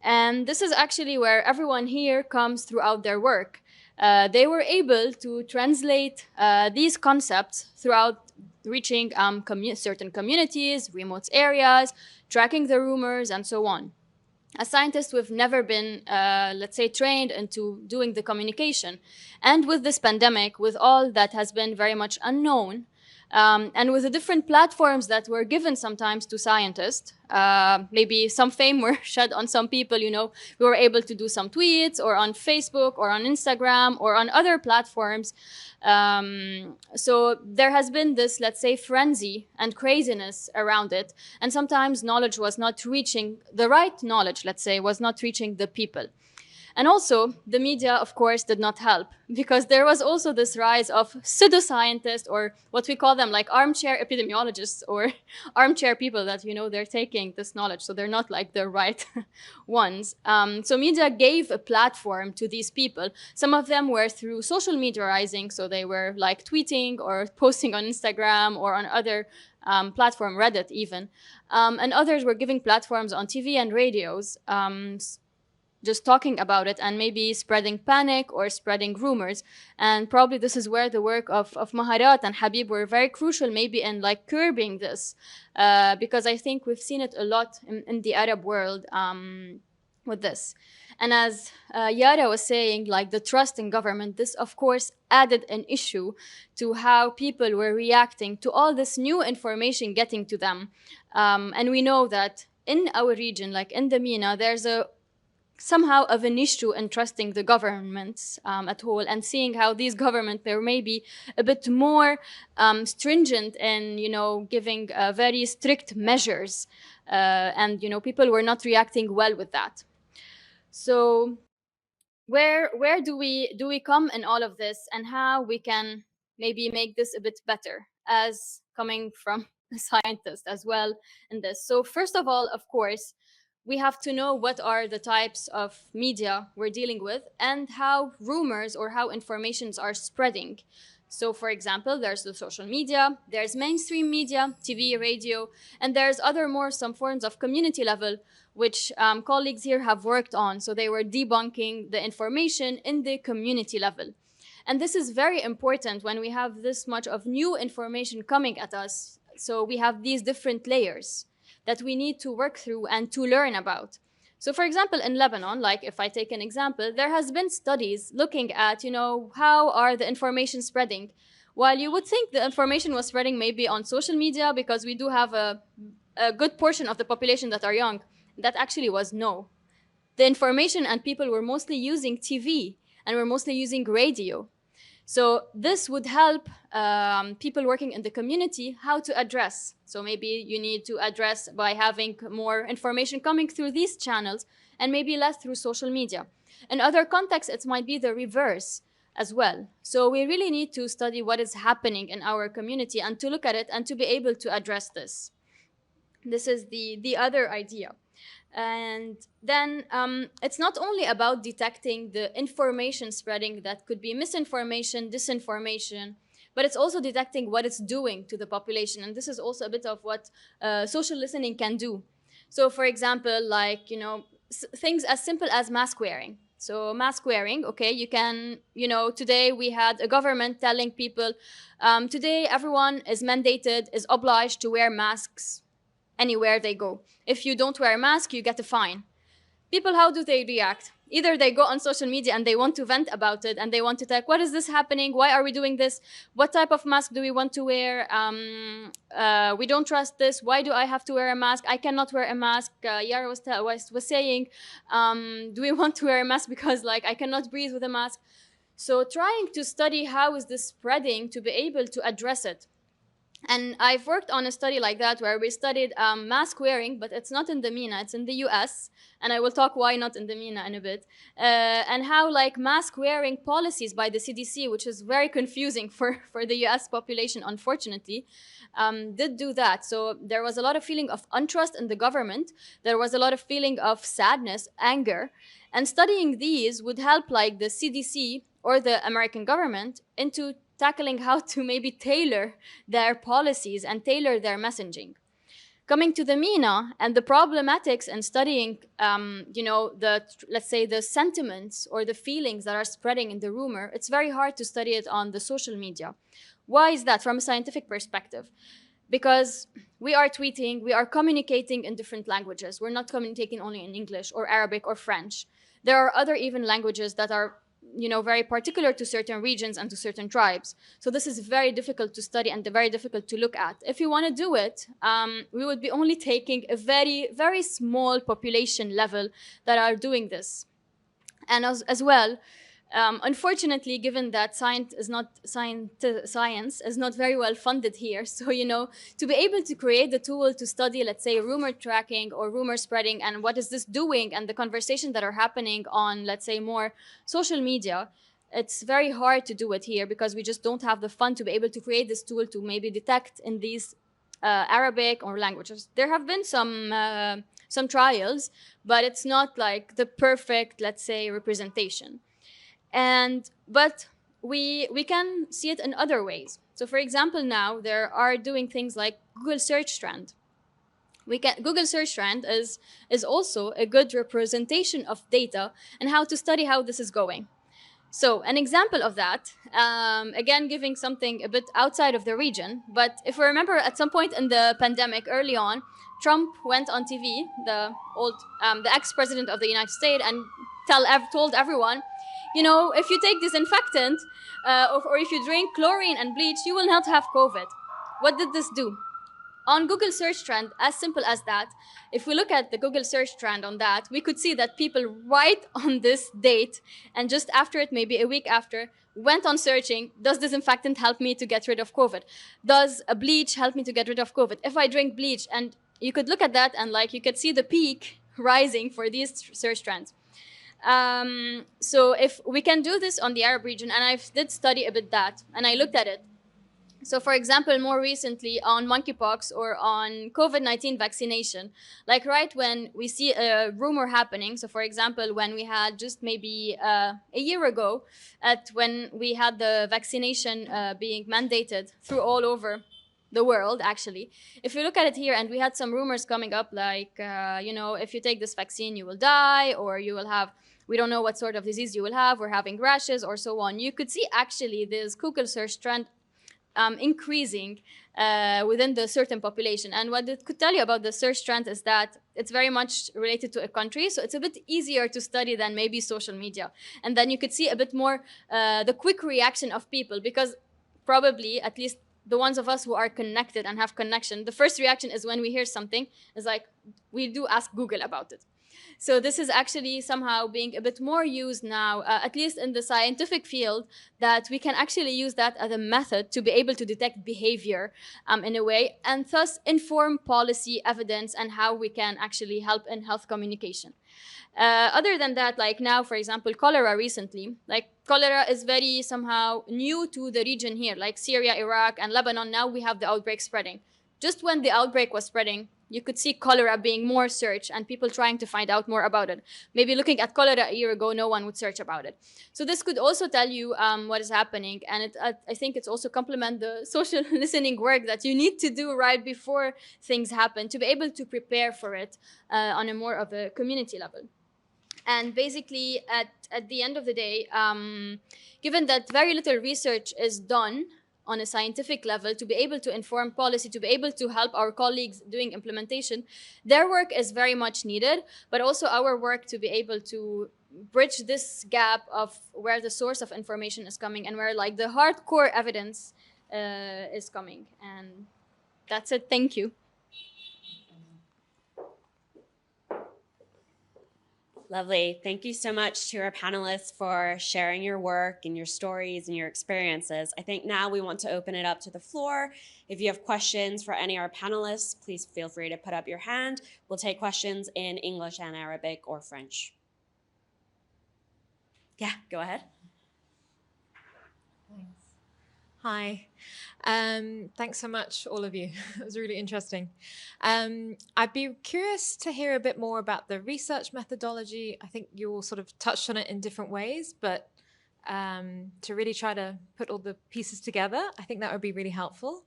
And this is actually where everyone here comes throughout their work. They were able to translate these concepts throughout reaching certain communities, remote areas, tracking the rumors, and so on. As scientists, we've never been, let's say, trained into doing the communication. And with this pandemic, with all that has been very much unknown, and with the different platforms that were given sometimes to scientists, maybe some fame were shed on some people, you know, we were able to do some tweets or on Facebook or on Instagram or on other platforms. So there has been this, let's say, frenzy and craziness around it. And sometimes knowledge was not reaching, the right knowledge, let's say, was not reaching the people. And also, the media, of course, did not help, because there was also this rise of pseudoscientists, or what we call them, like armchair epidemiologists or armchair people that, you know, they're taking this knowledge, so they're not like the right ones. So media gave a platform to these people. Some of them were through social media rising, so they were like tweeting or posting on Instagram or on other platform, Reddit even. And others were giving platforms on TV and radios, just talking about it and maybe spreading panic or spreading rumors. And probably this is where the work of Maharat and Habib were very crucial, maybe in like curbing this, because I think we've seen it a lot in the Arab world with this. And as Yara was saying, like the trust in government, this of course added an issue to how people were reacting to all this new information getting to them. And we know that in our region, like in the MENA, there's a somehow of an issue in trusting the governments at whole, and seeing how these governments were maybe a bit more stringent in, giving very strict measures, and people were not reacting well with that. So where do we come in all of this, and how we can maybe make this a bit better, as coming from a scientist as well in this? So first of all, of course, we have to know what are the types of media we're dealing with, and how rumors or how informations are spreading. So for example, there's the social media, there's mainstream media, TV, radio, and there's other more some forms of community level, which colleagues here have worked on. So they were debunking the information in the community level. And this is very important when we have this much of new information coming at us. So we have these different layers that we need to work through and to learn about. So for example, in Lebanon, like if I take an example, there has been studies looking at, how are the information spreading? While you would think the information was spreading maybe on social media, because we do have a good portion of the population that are young, that actually was no. The information and people were mostly using TV and were mostly using radio. So this would help people working in the community how to address. So maybe you need to address by having more information coming through these channels and maybe less through social media. In other contexts, it might be the reverse as well. So we really need to study what is happening in our community and to look at it and to be able to address this. This is the other idea. And then it's not only about detecting the information spreading that could be misinformation, disinformation, but it's also detecting what it's doing to the population. And this is also a bit of what social listening can do. So for example, like, things as simple as mask wearing. So mask wearing, okay, you can, today we had a government telling people, today everyone is mandated, is obliged to wear masks anywhere they go. If you don't wear a mask, you get a fine. People, how do they react? Either they go on social media and they want to vent about it and they want to talk, what is this happening? Why are we doing this? What type of mask do we want to wear? We don't trust this. Why do I have to wear a mask? I cannot wear a mask. Yara was saying, do we want to wear a mask because I cannot breathe with a mask? So trying to study how is this spreading to be able to address it. And I've worked on a study like that where we studied mask wearing, but it's not in the MENA, it's in the US. And I will talk why not in the MENA in a bit. And how mask wearing policies by the CDC, which is very confusing for the US population, unfortunately, did do that. So there was a lot of feeling of untrust in the government. There was a lot of feeling of sadness, anger. And studying these would help the CDC or the American government into tackling how to maybe tailor their policies and tailor their messaging. Coming to the MENA and the problematics and studying, let's say the sentiments or the feelings that are spreading in the rumor, it's very hard to study it on the social media. Why is that from a scientific perspective? Because we are tweeting, we are communicating in different languages. We're not communicating only in English or Arabic or French. There are other even languages that are very particular to certain regions and to certain tribes. So this is very difficult to study and very difficult to look at. If you want to do it, we would be only taking a very, very small population level that are doing this. And as well, unfortunately, given that science is not very well funded here, so to be able to create the tool to study, let's say, rumor tracking or rumor spreading and what is this doing and the conversations that are happening on, let's say, more social media, it's very hard to do it here because we just don't have the fund to be able to create this tool to maybe detect in these Arabic or languages. There have been some trials, but it's not the perfect, let's say, representation. But we can see it in other ways. So for example, now there are doing things like Google Search Trend. Google Search Trend is also a good representation of data and how to study how this is going. So an example of that, again, giving something a bit outside of the region, but if we remember at some point in the pandemic early on, Trump went on TV, the ex-president of the United States, and told everyone, if you take disinfectant or if you drink chlorine and bleach, you will not have COVID. What did this do? on Google search trend, as simple as that, if we look at the Google search trend on that, we could see that people right on this date and just after it, maybe a week after, went on searching, does disinfectant help me to get rid of COVID? Does a bleach help me to get rid of COVID? If I drink bleach, and you could look at that and like you could see the peak rising for these search trends. So if we can do this on the Arab region, and I did study a bit that, and I looked at it. So for example, more recently on monkeypox or on COVID-19 vaccination, like right when we see a rumor happening, so for example, when we had just maybe a year ago, when we had the vaccination being mandated through all over the world, actually, if you look at it here, and we had some rumors coming up like, if you take this vaccine, you will die, or you will have, we don't know what sort of disease you will have, or having rashes, or so on. You could see actually this Google search trend increasing within the certain population. And what it could tell you about the search trend is that it's very much related to a country. So it's a bit easier to study than maybe social media. And then you could see a bit more the quick reaction of people, because probably at least the ones of us who are connected and have connection, the first reaction is when we hear something is like, we do ask Google about it. So this is actually somehow being a bit more used now, at least in the scientific field, that we can actually use that as a method to be able to detect behavior in a way, and thus inform policy, evidence, and how we can actually help in health communication. Other than that, like now, for example, cholera recently, like cholera is very somehow new to the region here, like Syria, Iraq, and Lebanon. Now we have the outbreak spreading. Just when the outbreak was spreading, you could see cholera being more searched and people trying to find out more about it. Maybe looking at cholera a year ago, no one would search about it. So this could also tell you what is happening. And I think it's also complement the social listening work that you need to do right before things happen to be able to prepare for it on a more of a community level. And basically, at the end of the day, given that very little research is done on a scientific level to be able to inform policy, to be able to help our colleagues doing implementation, their work is very much needed, but also our work to be able to bridge this gap of where the source of information is coming and where like the hardcore evidence is coming. And that's it. Thank you. Lovely. Thank you so much to our panelists for sharing your work and your stories and your experiences. I think now we want to open it up to the floor. If you have questions for any of our panelists, please feel free to put up your hand. We'll take questions in English and Arabic or French. Yeah, go ahead. Thanks. Hi. Thanks so much, all of you. It was really interesting. I'd be curious to hear a bit more about the research methodology. I think you all sort of touched on it in different ways, but to really try to put all the pieces together, I think that would be really helpful.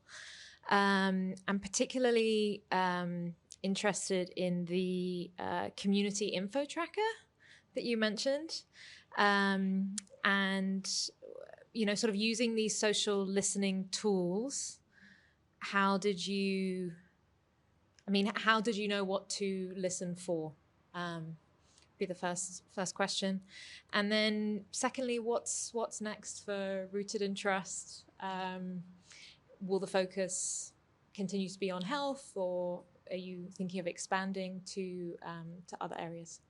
I'm particularly interested in the community info tracker that you mentioned. And sort of using these social listening tools, how did you know what to listen for? Be the first question. And then secondly, what's next for Rooted in Trust? Will the focus continue to be on health, or are you thinking of expanding to other areas?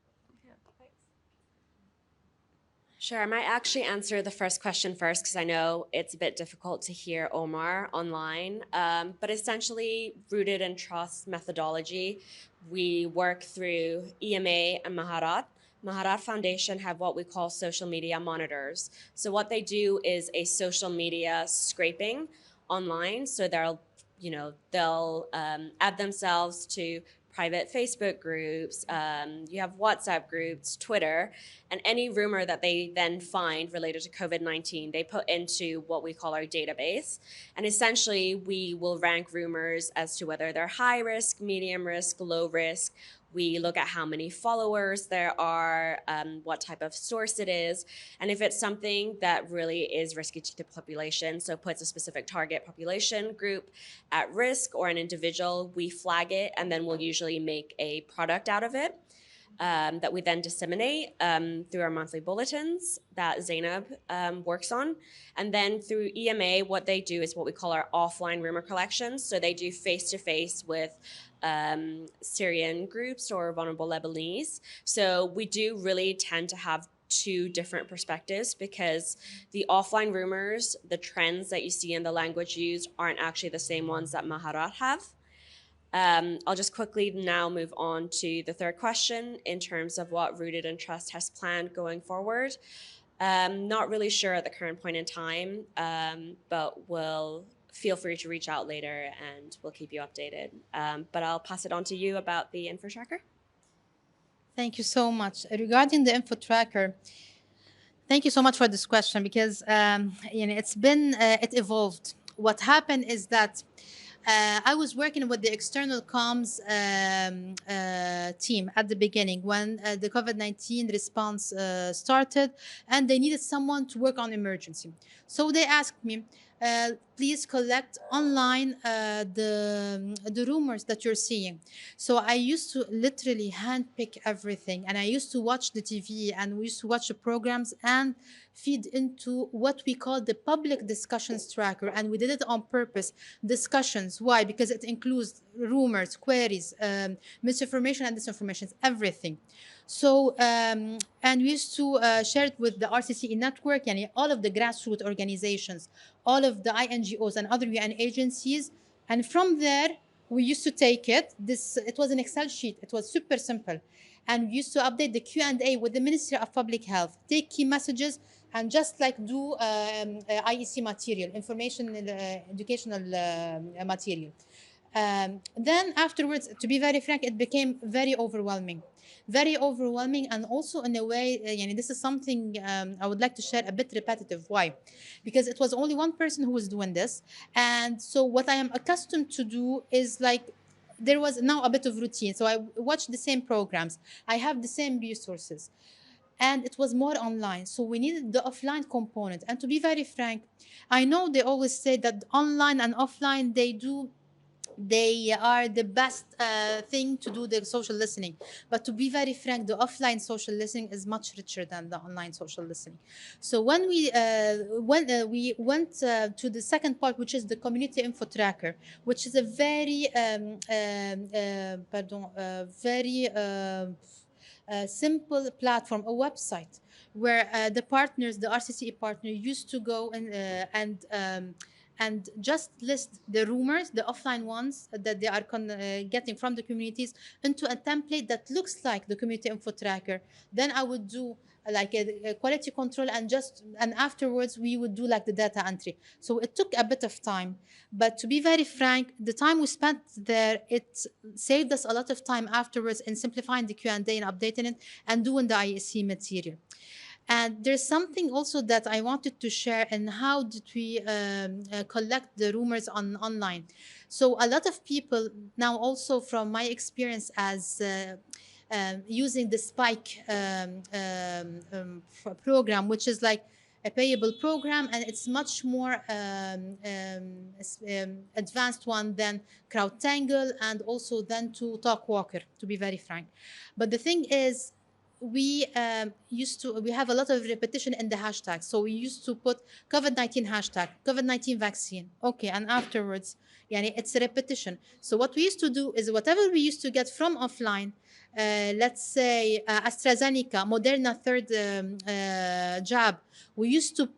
Sure, I might actually answer the first question first because I know it's a bit difficult to hear Omar online. But essentially, Rooted in Trust methodology, we work through EMA and Maharat. Maharat Foundation have what we call social media monitors. So what they do is a social media scraping online. So they'll add themselves to private Facebook groups, you have WhatsApp groups, Twitter, and any rumor that they then find related to COVID-19, they put into what we call our database. And essentially, we will rank rumors as to whether they're high risk, medium risk, low risk. We look at how many followers there are, what type of source it is, and if it's something that really is risky to the population, so puts a specific target population group at risk or an individual, we flag it, and then we'll usually make a product out of it. that we then disseminate through our monthly bulletins that Zainab works on. And then through EMA, what they do is what we call our offline rumor collections. So they do face-to-face with Syrian groups or vulnerable Lebanese. So we do really tend to have two different perspectives because the offline rumors, the trends that you see in the language used aren't actually the same ones that Maharat have. I'll just quickly now move on to the third question in terms of what Rooted and Trust has planned going forward. Not really sure at the current point in time, but we'll feel free to reach out later and we'll keep you updated. But I'll pass it on to you about the info tracker. Thank you so much. Regarding the info tracker, thank you so much for this question because it evolved. What happened is that I was working with the external comms team at the beginning when the COVID-19 response started, and they needed someone to work on emergency. So they asked me, please collect online the rumors that you're seeing. So I used to literally handpick everything, and I used to watch the TV, and we used to watch the programs and feed into what we call the public discussions tracker, and we did it on purpose. Discussions, why? Because it includes rumors, queries, misinformation and disinformation, everything. So, and we used to share it with the RCCE network, and all of the grassroots organizations, all of the INGOs and other UN agencies. And from there, we used to take it. It was an Excel sheet. It was super simple. And we used to update the Q&A with the Ministry of Public Health, take key messages, and just like do IEC material, information, educational material. Then afterwards, to be very frank, it became very overwhelming. Very overwhelming, and also in a way, this is something I would like to share, a bit repetitive. Why? Because it was only one person who was doing this. And so what I am accustomed to do is like, there was now a bit of routine. So I watch the same programs. I have the same resources. And it was more online. So we needed the offline component. And to be very frank, I know they always say that online and offline, they are the best thing to do the social listening. But to be very frank, the offline social listening is much richer than the online social listening. So when we went to the second part, which is the community info tracker, which is a very simple platform, a website where the partners, the RCCE partner, used to go and just list the rumors, the offline ones that they are getting from the communities, into a template that looks like the community info tracker. Then I would do like a quality control, and afterwards we would do like the data entry. So it took a bit of time, but to be very frank, the time we spent there, it saved us a lot of time afterwards in simplifying the Q&A and updating it and doing the IEC material. And there's something also that I wanted to share, and how did we collect the rumors online. So a lot of people now, also from my experience as using the Spike program, which is like a payable program, and it's much more advanced one than CrowdTangle, and also then to TalkWalker, to be very frank. But the thing is, we have a lot of repetition in the hashtags. So we used to put COVID-19 hashtag, COVID-19 vaccine. Okay, and afterwards, it's a repetition. So what we used to do is whatever we used to get from offline, let's say AstraZeneca, Moderna third jab, we used to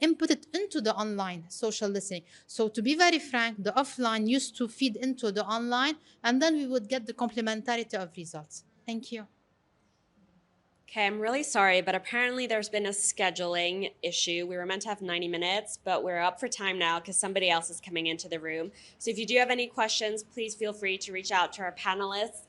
input it into the online social listening. So to be very frank, the offline used to feed into the online, and then we would get the complementarity of results. Thank you. Okay, I'm really sorry, but apparently there's been a scheduling issue. We were meant to have 90 minutes, but we're up for time now because somebody else is coming into the room. So if you do have any questions, please feel free to reach out to our panelists